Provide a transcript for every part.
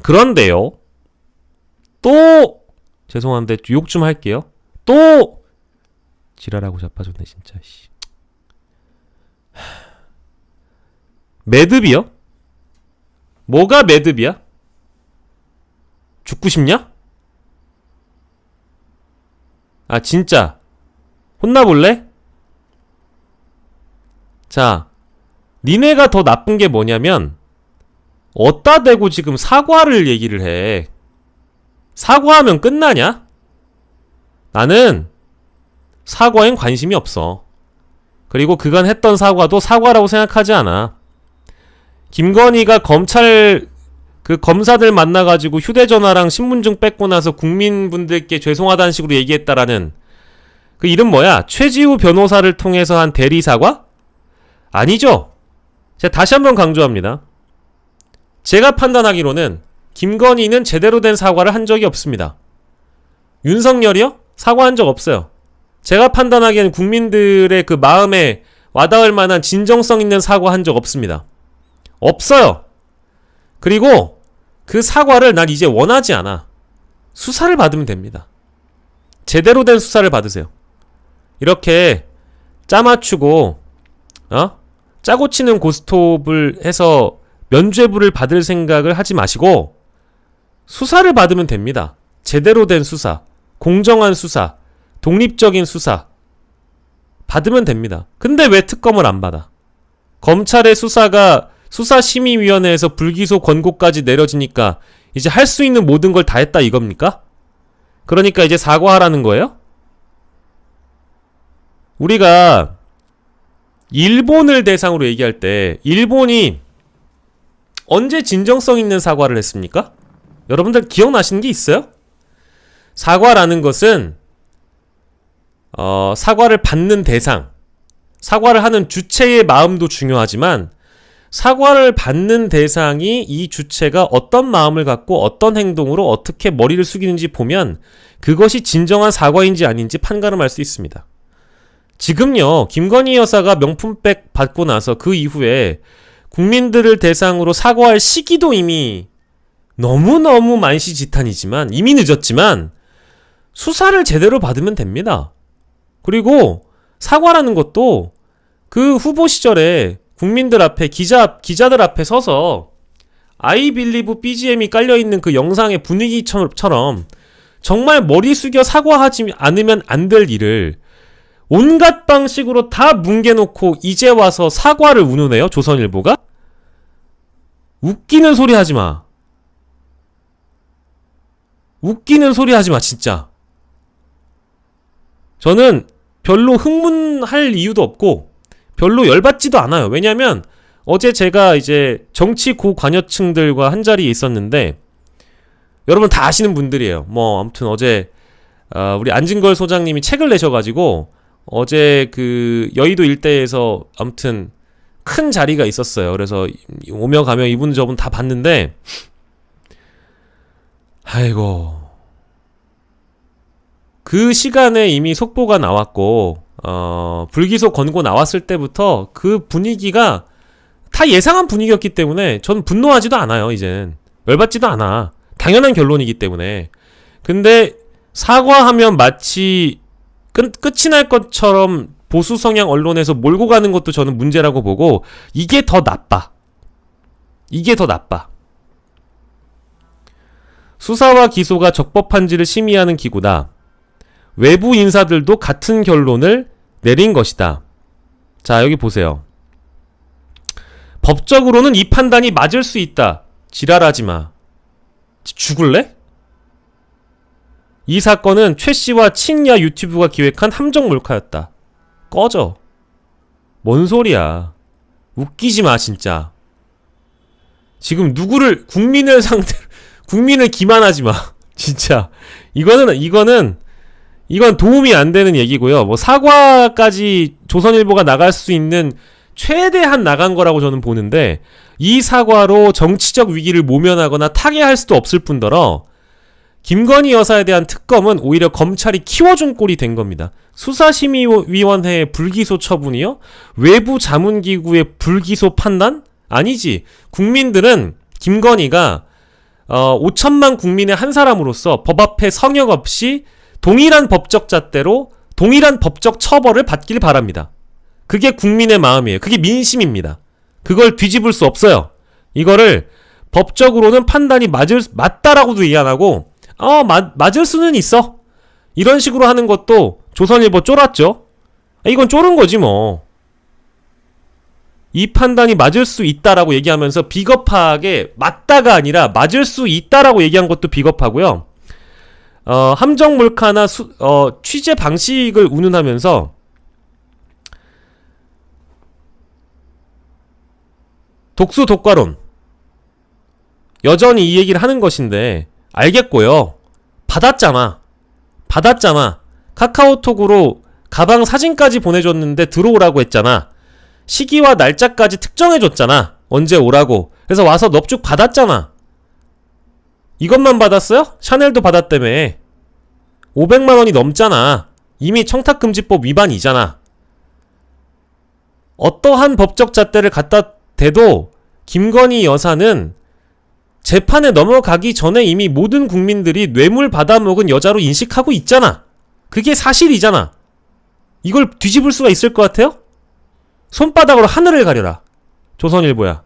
그런데요. 또 죄송한데 욕 좀 할게요. 또 지랄하고 자빠졌네 진짜. 매듭이요? 뭐가 매듭이야? 죽고 싶냐? 아 진짜 혼나볼래? 자, 니네가 더 나쁜 게 뭐냐면 어따 대고 지금 사과를 얘기를 해. 사과하면 끝나냐? 나는 사과엔 관심이 없어. 그리고 그간 했던 사과도 사과라고 생각하지 않아. 김건희가 검찰 검사들 만나가지고 휴대전화랑 신분증 뺏고 나서 국민분들께 죄송하다는 식으로 얘기했다라는 그 이름 뭐야? 최지우 변호사를 통해서 한 대리사과? 아니죠. 제가 다시 한번 강조합니다. 제가 판단하기로는 김건희는 제대로 된 사과를 한 적이 없습니다. 윤석열이요? 사과한 적 없어요. 제가 판단하기에는 국민들의 그 마음에 와닿을 만한 진정성 있는 사과 한 적 없습니다. 없어요. 그리고 그 사과를 난 이제 원하지 않아. 수사를 받으면 됩니다. 제대로 된 수사를 받으세요. 이렇게 짜맞추고 짜고 치는 고스톱을 해서 면죄부를 받을 생각을 하지 마시고 수사를 받으면 됩니다. 제대로 된 수사, 공정한 수사, 독립적인 수사 받으면 됩니다. 근데 왜 특검을 안 받아? 검찰의 수사가 수사심의위원회에서 불기소 권고까지 내려지니까 이제 할 수 있는 모든 걸 다 했다 이겁니까? 그러니까 이제 사과하라는 거예요? 우리가 일본을 대상으로 얘기할 때 일본이 언제 진정성 있는 사과를 했습니까? 여러분들 기억나시는 게 있어요? 사과라는 것은 사과를 받는 대상, 사과를 하는 주체의 마음도 중요하지만 사과를 받는 대상이 이 주체가 어떤 마음을 갖고 어떤 행동으로 어떻게 머리를 숙이는지 보면 그것이 진정한 사과인지 아닌지 판가름할 수 있습니다. 지금요, 김건희 여사가 명품백 받고 나서 그 이후에 국민들을 대상으로 사과할 시기도 이미 너무너무 만시지탄이지만 이미 늦었지만 수사를 제대로 받으면 됩니다. 그리고 사과라는 것도 그 후보 시절에 국민들 앞에 기자들 앞에 서서 I believe BGM이 깔려있는 그 영상의 분위기처럼 정말 머리 숙여 사과하지 않으면 안 될 일을 온갖 방식으로 다 뭉개놓고 이제 와서 사과를 운운해요? 조선일보가? 웃기는 소리 하지마. 웃기는 소리 하지마 진짜. 저는 별로 흥분할 이유도 없고 별로 열받지도 않아요. 왜냐면 어제 제가 이제 정치 고관여층들과 한자리에 있었는데 여러분 다 아시는 분들이에요. 뭐 아무튼 어제 우리 안진걸 소장님이 책을 내셔가지고 어제 그 여의도 일대에서 아무튼 큰 자리가 있었어요. 그래서 오며 가며 이분 저분 다 봤는데 아이고 그 시간에 이미 속보가 나왔고 불기소 권고 나왔을 때부터 그 분위기가 다 예상한 분위기였기 때문에 전 분노하지도 않아요. 이젠 열받지도 않아. 당연한 결론이기 때문에. 근데 사과하면 마치 끝이 날 것처럼 보수 성향 언론에서 몰고 가는 것도 저는 문제라고 보고 이게 더 나빠. 이게 더 나빠. 수사와 기소가 적법한지를 심의하는 기구다. 외부 인사들도 같은 결론을 내린 것이다. 자, 여기 보세요. 법적으로는 이 판단이 맞을 수 있다. 지랄하지 마. 죽을래? 이 사건은 최 씨와 친야 유튜브가 기획한 함정 몰카였다. 꺼져. 뭔 소리야. 웃기지 마, 진짜. 지금 누구를, 국민을 기만하지 마. 진짜. 이건 도움이 안 되는 얘기고요. 뭐 사과까지 조선일보가 나갈 수 있는 최대한 나간 거라고 저는 보는데 이 사과로 정치적 위기를 모면하거나 타개할 수도 없을 뿐더러 김건희 여사에 대한 특검은 오히려 검찰이 키워준 꼴이 된 겁니다. 수사심의위원회의 불기소 처분이요? 외부 자문기구의 불기소 판단? 아니지. 국민들은 김건희가 5천만 국민의 한 사람으로서 법 앞에 성역 없이 동일한 법적 잣대로 동일한 법적 처벌을 받길 바랍니다. 그게 국민의 마음이에요. 그게 민심입니다. 그걸 뒤집을 수 없어요. 이거를 법적으로는 판단이 맞다라고도 얘기 안 하고 맞을 수는 있어. 이런 식으로 하는 것도 조선일보 쫄았죠. 이건 쫄은 거지 뭐. 이 판단이 맞을 수 있다라고 얘기하면서 비겁하게 맞다가 아니라 맞을 수 있다라고 얘기한 것도 비겁하고요. 함정 몰카나 취재 방식을 운운하면서 독수 독과론 여전히 이 얘기를 하는 것인데 알겠고요. 받았잖아. 카카오톡으로 가방 사진까지 보내줬는데 들어오라고 했잖아. 시기와 날짜까지 특정해줬잖아. 언제 오라고. 그래서 와서 넙죽 받았잖아. 이것만 받았어요? 샤넬도 받았다며. 500만원이 넘잖아. 이미 청탁금지법 위반이잖아. 어떠한 법적 잣대를 갖다 대도 김건희 여사는 재판에 넘어가기 전에 이미 모든 국민들이 뇌물 받아먹은 여자로 인식하고 있잖아. 그게 사실이잖아. 이걸 뒤집을 수가 있을 것 같아요? 손바닥으로 하늘을 가려라. 조선일보야.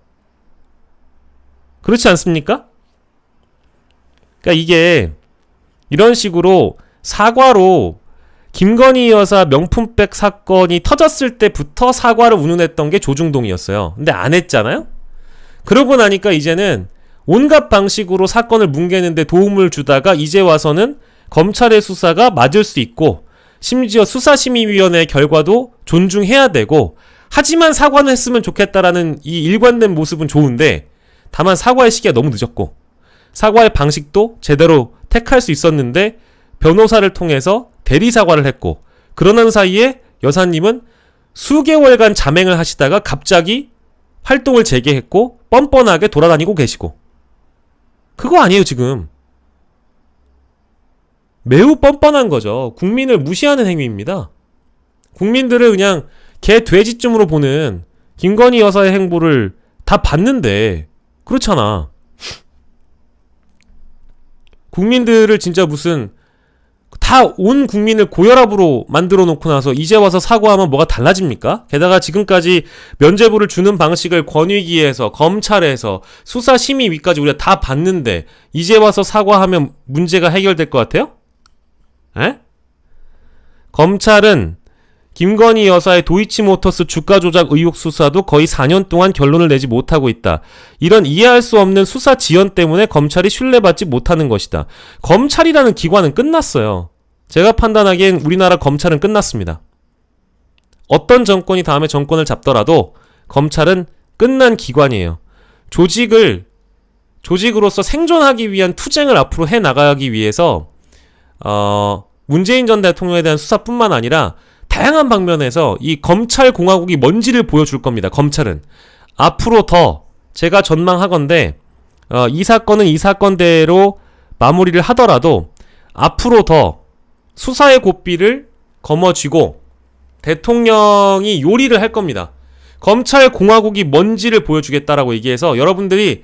그렇지 않습니까? 그러니까 이게 이런 식으로 사과로 김건희 여사 명품백 사건이 터졌을 때부터 사과를 운운했던 게 조중동이었어요. 근데 안 했잖아요? 그러고 나니까 이제는 온갖 방식으로 사건을 뭉개는데 도움을 주다가 이제 와서는 검찰의 수사가 맞을 수 있고 심지어 수사심의위원회의 결과도 존중해야 되고 하지만 사과는 했으면 좋겠다라는 이 일관된 모습은 좋은데 다만 사과의 시기가 너무 늦었고 사과의 방식도 제대로 택할 수 있었는데 변호사를 통해서 대리 사과를 했고 그러는 사이에 여사님은 수개월간 잠행을 하시다가 갑자기 활동을 재개했고 뻔뻔하게 돌아다니고 계시고 그거 아니에요 지금. 매우 뻔뻔한 거죠. 국민을 무시하는 행위입니다. 국민들을 그냥 개 돼지쯤으로 보는 김건희 여사의 행보를 다 봤는데 그렇잖아. 국민들을 진짜 무슨 다 온 국민을 고혈압으로 만들어 놓고 나서 이제 와서 사과하면 뭐가 달라집니까? 게다가 지금까지 면죄부를 주는 방식을 권익위에서 검찰에서 수사심의위까지 우리가 다 봤는데 이제 와서 사과하면 문제가 해결될 것 같아요? 에? 검찰은 김건희 여사의 도이치모터스 주가 조작 의혹 수사도 거의 4년 동안 결론을 내지 못하고 있다. 이런 이해할 수 없는 수사 지연 때문에 검찰이 신뢰받지 못하는 것이다. 검찰이라는 기관은 끝났어요. 제가 판단하기엔 우리나라 검찰은 끝났습니다. 어떤 정권이 다음에 정권을 잡더라도 검찰은 끝난 기관이에요. 조직으로서 생존하기 위한 투쟁을 앞으로 해나가기 위해서 문재인 전 대통령에 대한 수사뿐만 아니라 다양한 방면에서 이 검찰 공화국이 뭔지를 보여줄 겁니다. 검찰은 앞으로 더 제가 전망하건대 이 사건은 이 사건대로 마무리를 하더라도 앞으로 더 수사의 고삐를 거머쥐고 대통령이 요리를 할 겁니다. 검찰 공화국이 뭔지를 보여주겠다라고 얘기해서 여러분들이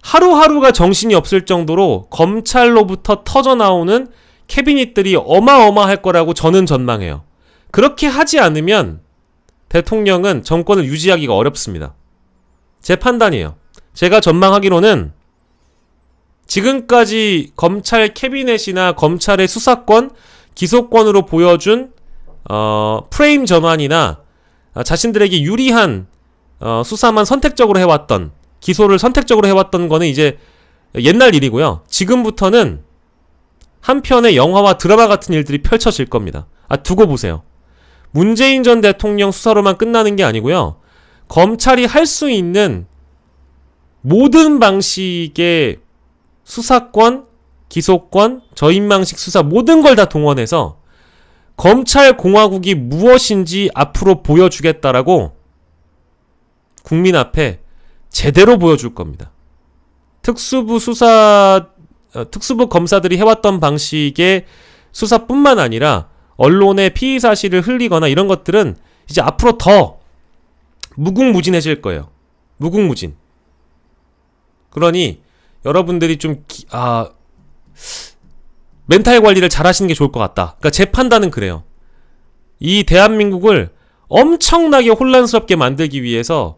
하루하루가 정신이 없을 정도로 검찰로부터 터져나오는 캐비닛들이 어마어마할 거라고 저는 전망해요. 그렇게 하지 않으면 대통령은 정권을 유지하기가 어렵습니다. 제 판단이에요. 제가 전망하기로는 지금까지 검찰 캐비넷이나 검찰의 수사권, 기소권으로 보여준 프레임 전환이나 자신들에게 유리한 수사만 선택적으로 해왔던, 기소를 선택적으로 해왔던 거는 이제 옛날 일이고요. 지금부터는 한편의 영화와 드라마 같은 일들이 펼쳐질 겁니다. 두고 보세요. 문재인 전 대통령 수사로만 끝나는 게 아니고요. 검찰이 할 수 있는 모든 방식의 수사권, 기소권, 저인망식 수사 모든 걸 다 동원해서 검찰 공화국이 무엇인지 앞으로 보여주겠다라고 국민 앞에 제대로 보여줄 겁니다. 특수부 검사들이 해왔던 방식의 수사뿐만 아니라 언론의 피의 사실을 흘리거나 이런 것들은 이제 앞으로 더 무궁무진해질 거예요. 무궁무진. 그러니 여러분들이 좀 멘탈 관리를 잘 하시는 게 좋을 것 같다. 그러니까 제 판단은 그래요. 이 대한민국을 엄청나게 혼란스럽게 만들기 위해서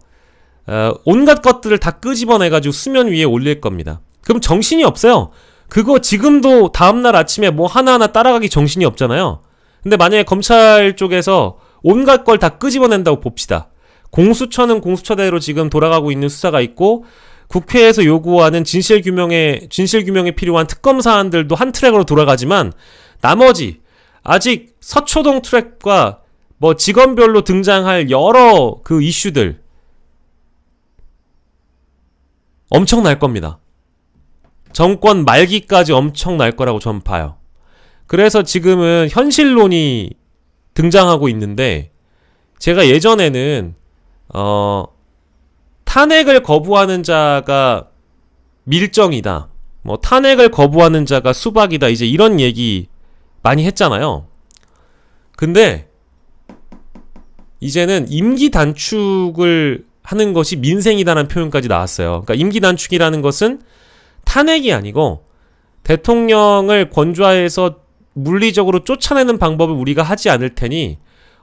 온갖 것들을 다 끄집어내가지고 수면 위에 올릴 겁니다. 그럼 정신이 없어요. 그거 지금도 다음날 아침에 뭐 하나하나 따라가기 정신이 없잖아요. 근데 만약에 검찰 쪽에서 온갖 걸 다 끄집어낸다고 봅시다. 공수처는 공수처대로 지금 돌아가고 있는 수사가 있고, 국회에서 요구하는 진실규명에 필요한 특검 사안들도 한 트랙으로 돌아가지만, 나머지 아직 서초동 트랙과 뭐 직원별로 등장할 여러 그 이슈들 엄청날 겁니다. 정권 말기까지 엄청날 거라고 전 봐요. 그래서 지금은 현실론이 등장하고 있는데, 제가 예전에는 탄핵을 거부하는 자가 밀정이다, 뭐 탄핵을 거부하는 자가 수박이다, 이제 이런 얘기 많이 했잖아요. 근데 이제는 임기 단축을 하는 것이 민생이다라는 표현까지 나왔어요. 그러니까 임기 단축이라는 것은 탄핵이 아니고 대통령을 권좌해서 물리적으로 쫓아내는 방법을 우리가 하지 않을 테니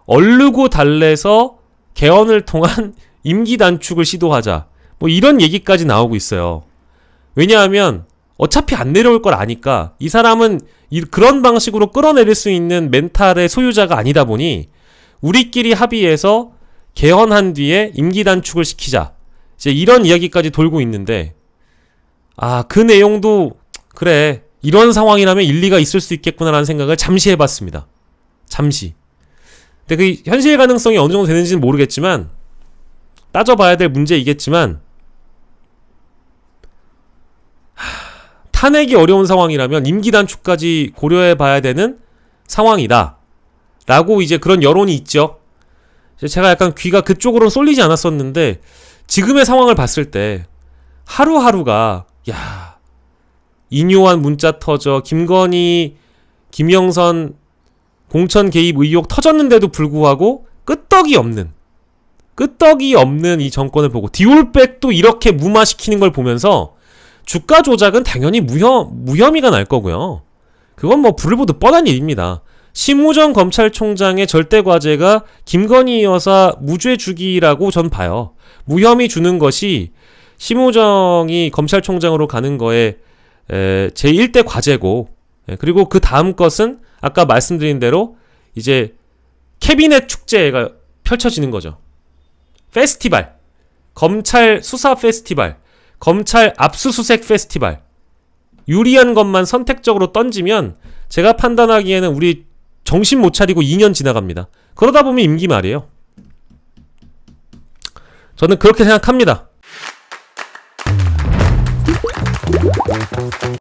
얼르고 달래서 개헌을 통한 임기 단축을 시도하자, 뭐 이런 얘기까지 나오고 있어요. 왜냐하면 어차피 안 내려올 걸 아니까 이 사람은 그런 방식으로 끌어내릴 수 있는 멘탈의 소유자가 아니다 보니 우리끼리 합의해서 개헌한 뒤에 임기 단축을 시키자, 이제 이런 이야기까지 돌고 있는데, 그 내용도 그래, 이런 상황이라면 일리가 있을 수 있겠구나라는 생각을 잠시 해봤습니다. 잠시. 근데 그 현실 가능성이 어느 정도 되는지는 모르겠지만, 따져봐야 될 문제이겠지만, 탄핵이 어려운 상황이라면 임기 단축까지 고려해봐야 되는 상황이다 라고 이제 그런 여론이 있죠. 제가 약간 귀가 그쪽으로 쏠리지 않았었는데, 지금의 상황을 봤을 때 하루하루가, 인요한 문자 터져, 김건희, 김영선 공천 개입 의혹 터졌는데도 불구하고 끄떡이 없는 이 정권을 보고 디올백도 이렇게 무마시키는 걸 보면서 주가 조작은 당연히 무혐의가 날 거고요. 그건 뭐 불을 보듯 뻔한 일입니다. 심우정 검찰총장의 절대 과제가 김건희 여사 무죄 주기라고 전 봐요. 무혐의 주는 것이 심우정이 검찰총장으로 가는 거에 제1대 과제고, 그리고 그 다음 것은 아까 말씀드린 대로 이제 캐비넷 축제가 펼쳐지는 거죠. 페스티벌, 검찰 수사 페스티벌, 검찰 압수수색 페스티벌, 유리한 것만 선택적으로 던지면 제가 판단하기에는 우리 정신 못 차리고 2년 지나갑니다. 그러다 보면 임기 말이에요. 저는 그렇게 생각합니다.